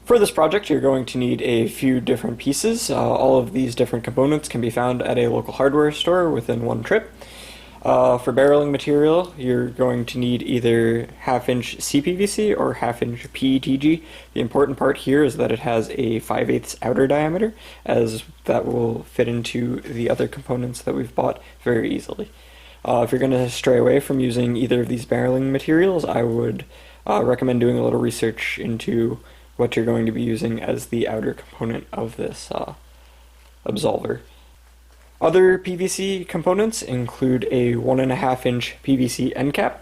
For this project, you're going to need a few different pieces. All of these different components can be found at a local hardware store within one trip. For barreling material, you're going to need either 1/2" CPVC or 1/2" PETG. The important part here is that it has a 5/8 outer diameter, as that will fit into the other components that we've bought very easily. If you're going to stray away from using either of these barreling materials, I would recommend doing a little research into what you're going to be using as the outer component of this Absolver. Other PVC components include a 1.5" PVC Endcap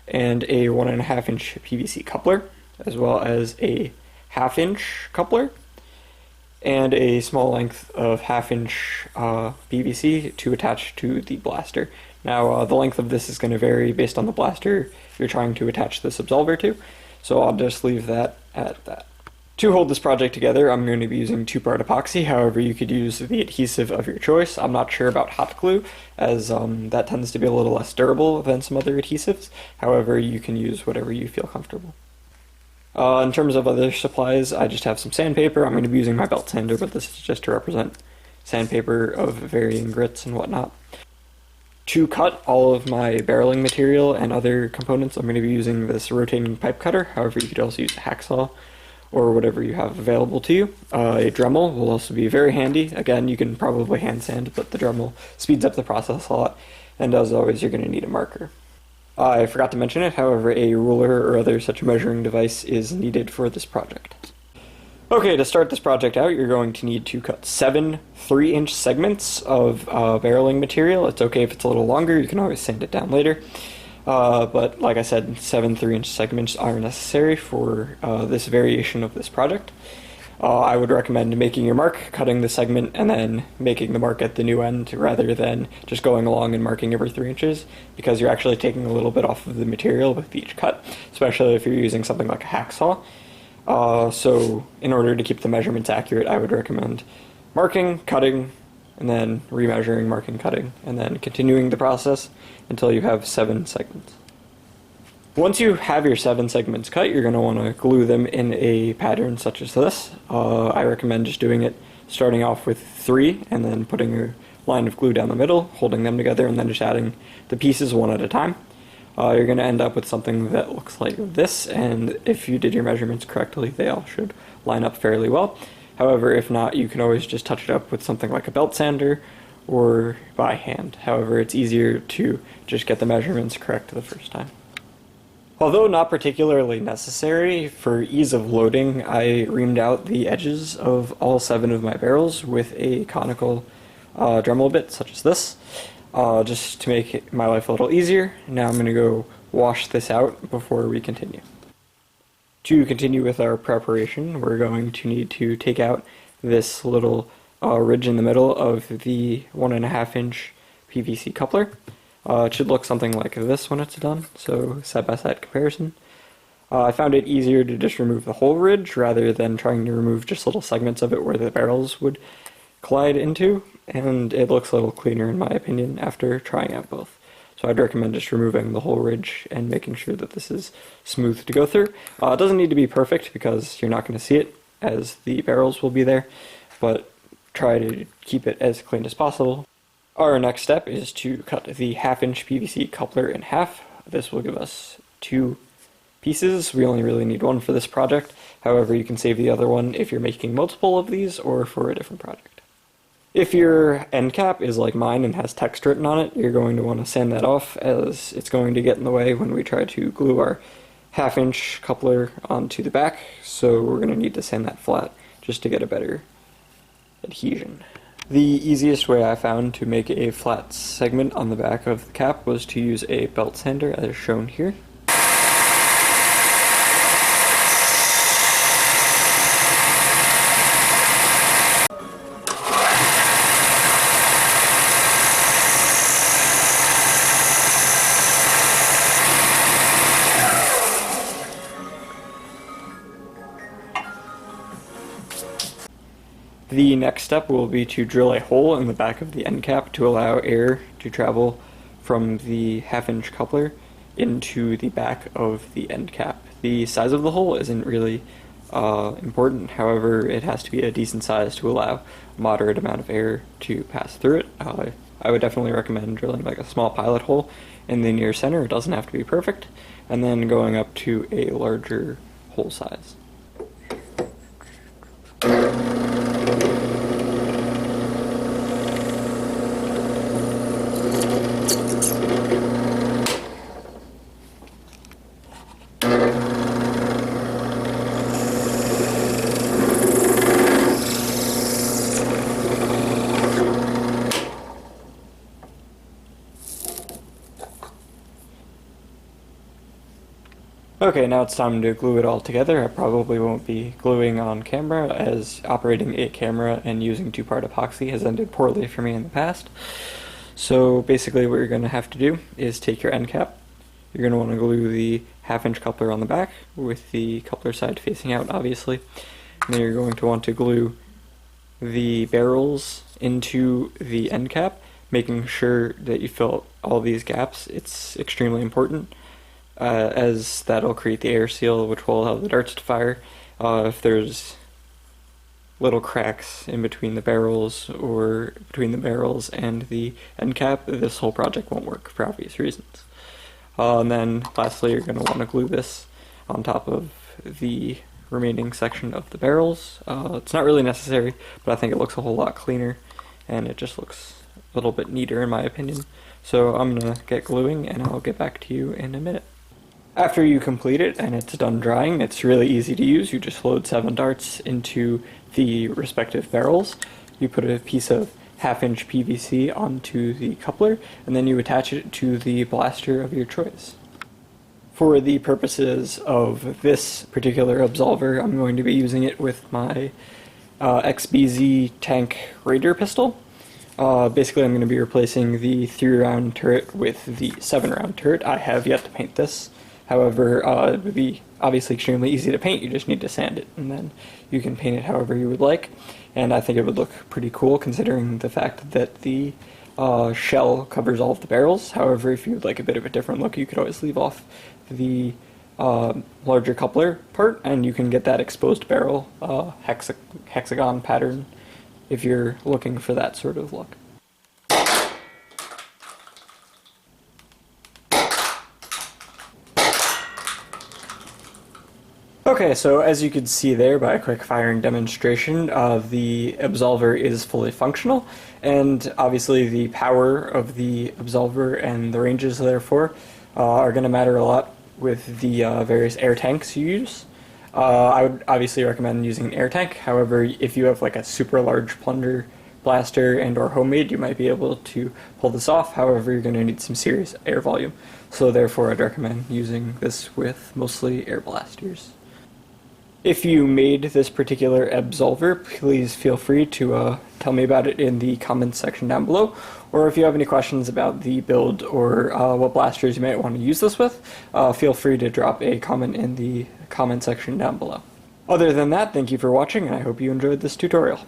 and a 1.5" PVC coupler, as well as a 1/2" coupler and a small length of 1/2" PVC to attach to the blaster. Now the length of this is going to vary based on the blaster you're trying to attach this Absolver to, so I'll just leave that at that. To hold this project together, I'm going to be using 2-part epoxy. However, you could use the adhesive of your choice. I'm not sure about hot glue, as that tends to be a little less durable than some other adhesives. However, you can use whatever you feel comfortable. In terms of other supplies, I just have some sandpaper. I'm going to be using my belt sander, but this is just to represent sandpaper of varying grits and whatnot. To cut all of my barreling material and other components, I'm going to be using this rotating pipe cutter. However, you could also use a hacksaw or whatever you have available to you. A Dremel will also be very handy. Again, you can probably hand sand, but the Dremel speeds up the process a lot, and as always, you're going to need a marker. I forgot to mention it, however, a ruler or other such measuring device is needed for this project. Okay, to start this project out, you're going to need to cut 7 3-inch segments of barreling material. It's okay if it's a little longer, you can always sand it down later. But like I said, 7 3-inch segments are necessary for this variation of this project. I would recommend making your mark, cutting the segment, and then making the mark at the new end rather than just going along and marking every 3 inches, because you're actually taking a little bit off of the material with each cut, especially if you're using something like a hacksaw. So in order to keep the measurements accurate, I would recommend marking, cutting, and then remeasuring, marking, cutting, and then continuing the process until you have 7 segments. Once you have your 7 segments cut, you're going to want to glue them in a pattern such as this. I recommend just doing it starting off with 3 and then putting a line of glue down the middle, holding them together, and then just adding the pieces one at a time. You're going to end up with something that looks like this, and if you did your measurements correctly, they all should line up fairly well. However, if not, you can always just touch it up with something like a belt sander or by hand. However, it's easier to just get the measurements correct the first time. Although not particularly necessary, for ease of loading, I reamed out the edges of all 7 of my barrels with a conical Dremel bit such as this, just to make my life a little easier. Now I'm going to go wash this out before we continue. To continue with our preparation, we're going to need to take out this little ridge in the middle of the 1.5" PVC coupler. It should look something like this when it's done, so side-by-side comparison. I found it easier to just remove the whole ridge rather than trying to remove just little segments of it where the barrels would collide into, and it looks a little cleaner in my opinion after trying out both. So I'd recommend just removing the whole ridge and making sure that this is smooth to go through. It doesn't need to be perfect because you're not going to see it as the barrels will be there, but try to keep it as clean as possible. Our next step is to cut the 1/2" PVC coupler in half. This will give us 2 pieces. We only really need 1 for this project. However, you can save the other one if you're making multiple of these or for a different project. If your end cap is like mine and has text written on it, you're going to want to sand that off, as it's going to get in the way when we try to glue our 1/2" coupler onto the back, so we're going to need to sand that flat just to get a better adhesion. The easiest way I found to make a flat segment on the back of the cap was to use a belt sander as shown here. The next step will be to drill a hole in the back of the end cap to allow air to travel from the 1/2" coupler into the back of the end cap. The size of the hole isn't really important. However, it has to be a decent size to allow a moderate amount of air to pass through it. I would definitely recommend drilling like a small pilot hole in the near center. It doesn't have to be perfect, and then going up to a larger hole size. Okay, now it's time to glue it all together. I probably won't be gluing on camera, as operating a camera and using two-part epoxy has ended poorly for me in the past. So basically what you're going to have to do is take your end cap. You're going to want to glue the 1/2-inch coupler on the back, with the coupler side facing out, obviously. And then you're going to want to glue the barrels into the end cap, making sure that you fill all these gaps. It's extremely important, as that'll create the air seal, which will allow the darts to fire. If there's little cracks in between the barrels or between the barrels and the end cap, this whole project won't work for obvious reasons. And then lastly, you're going to want to glue this on top of the remaining section of the barrels. It's not really necessary, but I think it looks a whole lot cleaner, and it just looks a little bit neater in my opinion. So I'm going to get gluing, and I'll get back to you in a minute. After you complete it and it's done drying, it's really easy to use. You just load 7 darts into the respective barrels. You put a piece of 1/2-inch PVC onto the coupler, and then you attach it to the blaster of your choice. For the purposes of this particular Absolver, I'm going to be using it with my XBZ tank Raider pistol. Basically, I'm going to be replacing the 3-round turret with the 7-round turret. I have yet to paint this. However, it would be obviously extremely easy to paint. You just need to sand it, and then you can paint it however you would like. And I think it would look pretty cool, considering the fact that the shell covers all of the barrels. However, if you'd like a bit of a different look, you could always leave off the larger coupler part, and you can get that exposed barrel hexagon pattern if you're looking for that sort of look. Okay, so as you can see there by a quick firing demonstration, the Absolver is fully functional, and obviously the power of the Absolver and the ranges therefore are going to matter a lot with the various air tanks you use. I would obviously recommend using an air tank. However, if you have like a super large plunder blaster and or homemade, you might be able to pull this off. However, you're going to need some serious air volume, so therefore I'd recommend using this with mostly air blasters. If you made this particular Absolver, please feel free to tell me about it in the comments section down below, or if you have any questions about the build or what blasters you might want to use this with, feel free to drop a comment in the comment section down below. Other than that, thank you for watching, and I hope you enjoyed this tutorial.